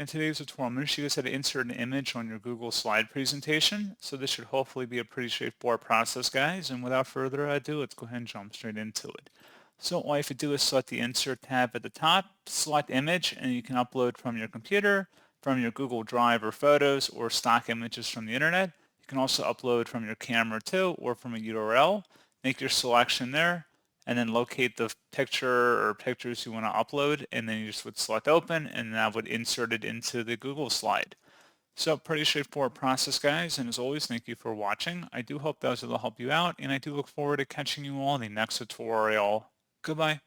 In today's tutorial, I'm going to show you guys how to insert an image on your Google slide presentation. So this should hopefully be a pretty straightforward process, guys. And without further ado, let's go ahead and jump straight into it. So all you have to do is select the Insert tab at the top, select Image, and you can upload from your computer, from your Google Drive or Photos, or stock images from the internet. You can also upload from your camera too, or from a URL. Make your selection there, and then locate the picture or pictures you want to upload, and then you just would select open, and that would insert it into the Google slide. So pretty straightforward process, guys, and as always, thank you for watching. I do hope that was able to help you out, and I do look forward to catching you all in the next tutorial. Goodbye.